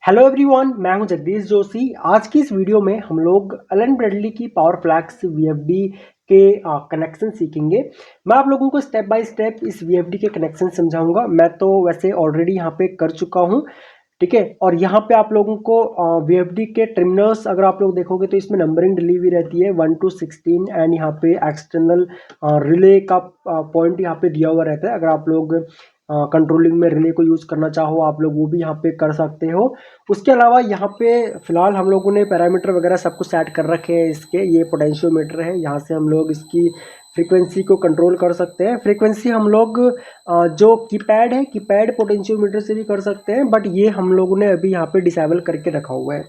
Hello everyone, मैं हूं जगदीश जोशी। आज की इस वीडियो में हम लोग एलन ब्रैडली की पावर फ्लैक्स वीएफडी के कनेक्शन सीखेंगे। मैं आप लोगों को स्टेप बाय स्टेप इस वीएफडी के कनेक्शन समझाऊंगा। मैं तो वैसे ऑलरेडी यहां पे कर चुका हूं, ठीक है। और यहाँ पे आप लोगों को वीएफडी के टर्मिनल्स अगर आप लोग देखोगे तो इसमें नंबरिंग डली हुई रहती है 1 to 16 एंड यहाँ पे एक्सटर्नल रिले का पॉइंट यहाँ पे दिया हुआ रहता है। अगर आप लोग कंट्रोलिंग में रिले को यूज़ करना चाहो आप लोग वो भी यहाँ पे कर सकते हो। उसके अलावा यहाँ पे फिलहाल हम लोगों ने पैरामीटर वगैरह सब कुछ सेट कर रखे हैं इसके। ये पोटेंशियोमीटर है, यहाँ से हम लोग इसकी फ्रीक्वेंसी को कंट्रोल कर सकते हैं। फ्रीक्वेंसी हम लोग जो कीपैड है, कीपैड पोटेंशियोमीटर से भी कर सकते हैं, बट ये हम लोगों ने अभी यहाँ पे डिसेबल करके रखा हुआ है।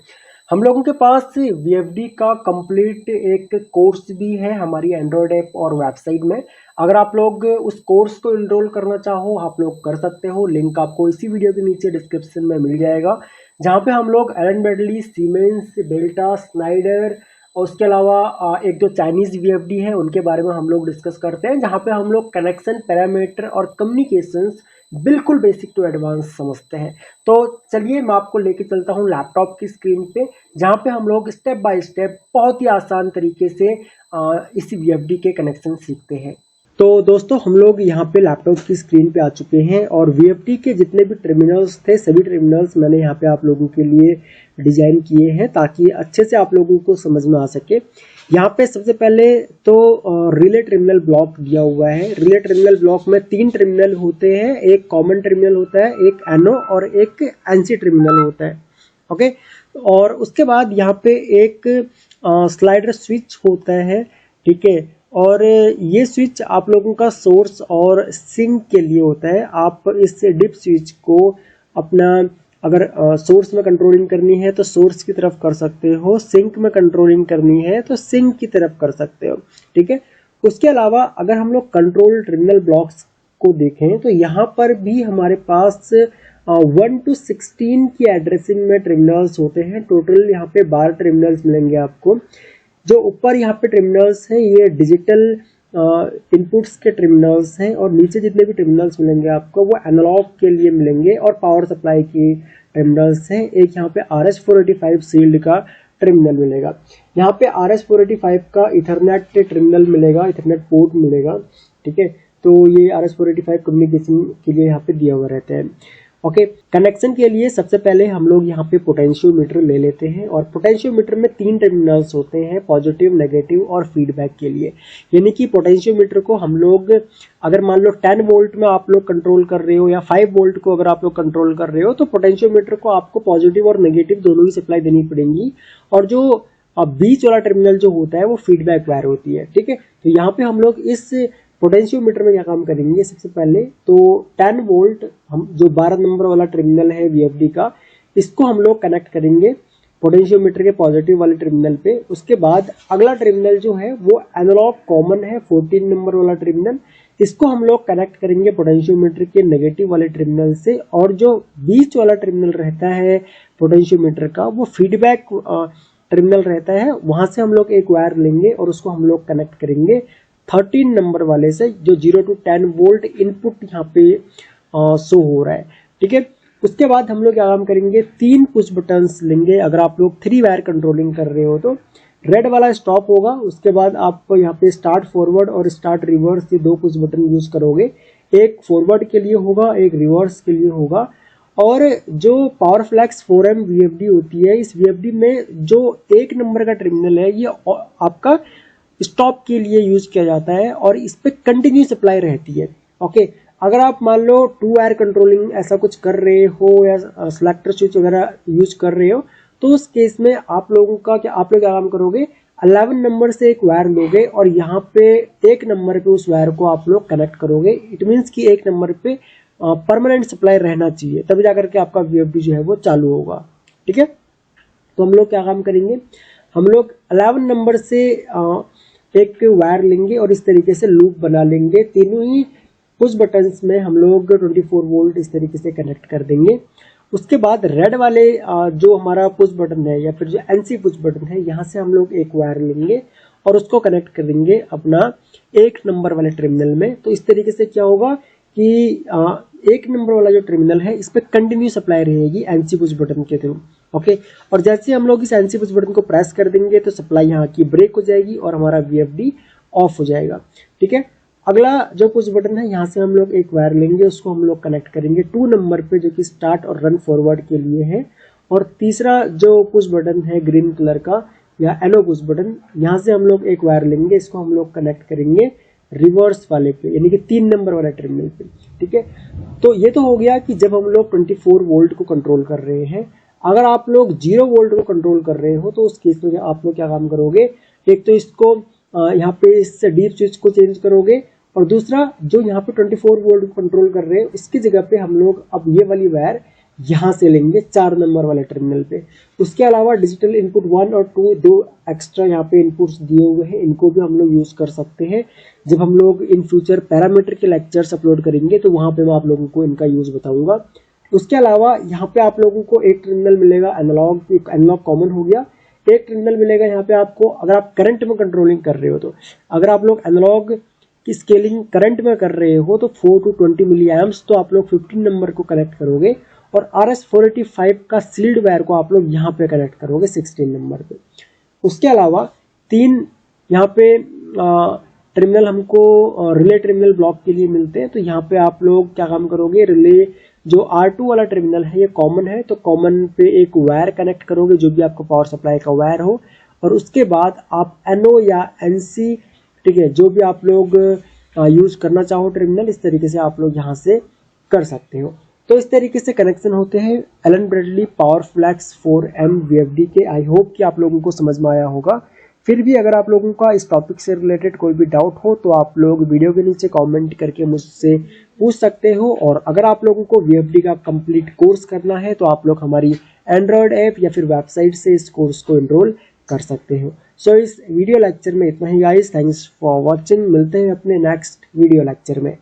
हम लोगों के पास वीएफडी का कंप्लीट एक कोर्स भी है हमारी एंड्रॉयड ऐप और वेबसाइट में। अगर आप लोग उस कोर्स को इनरोल करना चाहो आप लोग कर सकते हो। लिंक आपको इसी वीडियो के नीचे डिस्क्रिप्शन में मिल जाएगा, जहाँ पे हम लोग Allen Bradley, Siemens, Delta, Schneider और उसके अलावा एक जो चाइनीज़ वीएफडी है उनके बारे में हम लोग डिस्कस करते हैं, जहाँ पे हम लोग कनेक्शन, पैरामीटर और कम्युनिकेशंस बिल्कुल बेसिक टू एडवांस समझते हैं। तो चलिए मैं आपको लेके चलता हूँ लैपटॉप की स्क्रीन पे, जहाँ पे हम लोग स्टेप बाय स्टेप बहुत ही आसान तरीके से इस वीएफडी के कनेक्शन सीखते हैं। तो दोस्तों हम लोग यहाँ पे लैपटॉप की स्क्रीन पे आ चुके हैं और वीएफडी के जितने भी टर्मिनल्स थे सभी टर्मिनल्स मैंने यहाँ पे आप लोगों के लिए डिजाइन किए हैं ताकि अच्छे से आप लोगों को समझ में आ सके। यहाँ पे सबसे पहले तो रिले टर्मिनल ब्लॉक दिया हुआ है। रिले टर्मिनल ब्लॉक में 3 टर्मिनल होते हैं, एक कॉमन टर्मिनल होता है, एक एनो और एक एनसी टर्मिनल होता है, ओके। और उसके बाद यहाँ पे एक स्लाइडर स्विच होता है, ठीक है। और ये स्विच आप लोगों का सोर्स और सिंक के लिए होता है। आप इस डिप स्विच को अपना अगर सोर्स में कंट्रोलिंग करनी है तो सोर्स की तरफ कर सकते हो, सिंक में कंट्रोलिंग करनी है तो सिंक की तरफ कर सकते हो, ठीक है। उसके अलावा अगर हम लोग कंट्रोल टर्मिनल ब्लॉक्स को देखें तो यहाँ पर भी हमारे पास 1 to 16 की एड्रेसिंग में टर्मिनल्स होते हैं। टोटल यहाँ पे 12 टर्मिनल्स मिलेंगे आपको। जो ऊपर यहाँ पे टर्मिनल्स हैं ये डिजिटल इनपुट्स के टर्मिनल्स हैं और नीचे जितने भी टर्मिनल्स मिलेंगे आपको वो एनालॉग के लिए मिलेंगे और पावर सप्लाई की टर्मिनल्स हैं। एक यहाँ पे RS-485 सील्ड का टर्मिनल मिलेगा। यहाँ पे RS-485 का इथरनेट टर्मिनल मिलेगा, इथरनेट पोर्ट मिलेगा, ठीक है। तो ये RS-485 कम्युनिकेशन के लिए यहाँ पे दिया हुआ रहता है, ओके। कनेक्शन के लिए सबसे पहले हम लोग यहाँ पे पोटेंशियोमीटर ले लेते हैं और पोटेंशियोमीटर में 3 टर्मिनल्स होते हैं, पॉजिटिव, नेगेटिव और फीडबैक के लिए। यानी कि पोटेंशियोमीटर को हम लोग अगर मान लो 10 वोल्ट में आप लोग कंट्रोल कर रहे हो या 5 वोल्ट को अगर आप लोग कंट्रोल कर रहे हो तो पोटेंशियोमीटर को आपको पॉजिटिव और नेगेटिव दोनों ही सप्लाई देनी पड़ेंगी। और जो बीच वाला टर्मिनल जो होता है वो फीडबैक वायर होती है, ठीक है। तो यहाँ पे हम लोग इस पोटेंशियोमीटर में क्या काम करेंगे, सबसे पहले तो 10 वोल्ट हम जो 12 नंबर वाला टर्मिनल है वीएफडी का, इसको हम लोग कनेक्ट करेंगे पोटेंशियोमीटर के पॉजिटिव वाले टर्मिनल पे। उसके बाद अगला टर्मिनल जो है वो एनालॉग कॉमन है 14 नंबर वाला टर्मिनल, इसको हम लोग कनेक्ट करेंगे पोटेंशियोमीटर के नेगेटिव वाले टर्मिनल से। और जो बीच वाला टर्मिनल रहता है पोटेंशियोमीटर का वो फीडबैक टर्मिनल रहता है, वहां से हम लोग एक वायर लेंगे और उसको हम लोग कनेक्ट करेंगे 13 नंबर वाले से, जो 0 to 10 वोल्ट इनपुट यहाँ पे शो हो रहा है, ठीक है। उसके बाद हम लोग क्या काम करेंगे, 3 पुश बटन्स लेंगे। अगर आप लोग 3 वायर कंट्रोलिंग कर रहे हो तो रेड वाला स्टॉप होगा, उसके बाद आप यहाँ पे स्टार्ट फॉरवर्ड और स्टार्ट रिवर्स ये 2 पुश बटन यूज करोगे। एक फॉरवर्ड के लिए होगा, एक रिवर्स के लिए होगा। और जो पावर फ्लैक्स 4M वीएफडी होती है, इस वीएफडी में जो 1 नंबर का टर्मिनल है ये आपका स्टॉप के लिए यूज किया जाता है और इस पे कंटिन्यू सप्लाई रहती है, ओके। अगर आप मान लो 2 वायर कंट्रोलिंग ऐसा कुछ कर रहे हो या सिलेक्टर स्विच वगैरह यूज कर रहे हो तो उस केस में आप लोग क्या काम करोगे, 11 नंबर से एक वायर लोगे और यहाँ पे 1 नंबर पे उस वायर को आप लोग कनेक्ट करोगे। इट मीन्स कि 1 नंबर पे परमानेंट सप्लाई रहना चाहिए, तभी जाकर के आपका वीएफडी जो है वो चालू होगा, ठीक है। तो हम लोग क्या काम करेंगे, हम लोग 11 नंबर से एक वायर लेंगे और इस तरीके से लूप बना लेंगे। तीनों ही पुश बटन्स में हम लोग 24 वोल्ट इस तरीके से कनेक्ट कर देंगे। उसके बाद रेड वाले जो हमारा पुश बटन है या फिर जो एनसी पुश बटन है, यहाँ से हम लोग एक वायर लेंगे और उसको कनेक्ट करेंगे अपना 1 नंबर वाले टर्मिनल में। तो इस तरीके से क्या होगा कि 1 नंबर वाला जो टर्मिनल है इस पे कंटिन्यू सप्लाई रहेगी एनसी पुश बटन के थ्रू। ओके, और जैसे हम लोग इस एनसी पुश बटन को प्रेस कर देंगे तो सप्लाई यहाँ की ब्रेक हो जाएगी और हमारा वीएफडी ऑफ हो जाएगा। ठीक है, अगला जो पुश बटन है यहाँ से हम लोग एक वायर लेंगे, उसको हम लोग कनेक्ट करेंगे 2 नंबर पे जो कि स्टार्ट और रन फॉरवर्ड के लिए है। और तीसरा जो पुश बटन है ग्रीन कलर का या एलो पुश बटन, यहाँ से हम लोग एक वायर लेंगे, इसको हम लोग कनेक्ट करेंगे रिवर्स वाले पे यानी कि 3 नंबर वाले टर्मिनल पे। ठीक है, तो ये तो हो गया कि जब हम लोग 24 वोल्ट को कंट्रोल कर रहे हैं। अगर आप लोग 0 वोल्ट को कंट्रोल कर रहे हो तो उस केस में आप लोग क्या काम करोगे, एक तो इसको यहाँ पे इस डीप स्विच को चेंज करोगे, और दूसरा जो यहाँ पे 24 वोल्ट को कंट्रोल कर रहे हैं इसकी जगह पे हम लोग अब ये वाली वायर यहाँ से लेंगे 4 नंबर वाले टर्मिनल पे। उसके अलावा डिजिटल इनपुट 1 और 2 दो एक्स्ट्रा यहाँ पे इनपुट्स दिए हुए हैं, इनको भी हम लोग यूज कर सकते हैं। जब हम लोग इन फ्यूचर पैरामीटर के लेक्चर्स अपलोड करेंगे तो वहां पे मैं आप लोगों को इनका यूज बताऊंगा। उसके अलावा यहाँ पे आप लोगों को एक टर्मिनल मिलेगा एनालॉग कॉमन हो गया, एक टर्मिनल मिलेगा यहाँ पे आपको अगर आप करंट में कंट्रोलिंग कर रहे हो। तो अगर आप लोग एनालॉग की स्केलिंग करंट में कर रहे हो तो 4 to 20 मिली एम्प्स, तो आप लोग 15 नंबर को कनेक्ट करोगे, और RS485 का सील्ड वायर को आप लोग यहाँ पे कनेक्ट करोगे 16 नंबर पे। उसके अलावा 3 यहाँ पे टर्मिनल हमको रिले टर्मिनल ब्लॉक के लिए मिलते हैं, तो यहाँ पे आप लोग क्या काम करोगे, रिले जो R2 वाला टर्मिनल है ये कॉमन है, तो कॉमन पे एक वायर कनेक्ट करोगे जो भी आपको पावर सप्लाई का वायर हो, और उसके बाद आप NO या NC, ठीक है, जो भी आप लोग यूज करना चाहो टर्मिनल, इस तरीके से आप लोग यहाँ से कर सकते हो। तो इस तरीके से कनेक्शन होते हैं एलन ब्रैडली पावरफ्लैक्स 4M VFD के। आई होप कि आप लोगों को समझ में आया होगा। फिर भी अगर आप लोगों का इस टॉपिक से रिलेटेड कोई भी डाउट हो तो आप लोग वीडियो के नीचे कमेंट करके मुझसे पूछ सकते हो, और अगर आप लोगों को VFD का कंप्लीट कोर्स करना है तो आप लोग हमारी एंड्रॉयड ऐप या फिर वेबसाइट से इस कोर्स को एनरोल कर सकते हो। सो इस वीडियो लेक्चर में इतना ही गाइस, थैंक्स फॉर वॉचिंग। मिलते हैं अपने नेक्स्ट वीडियो लेक्चर में।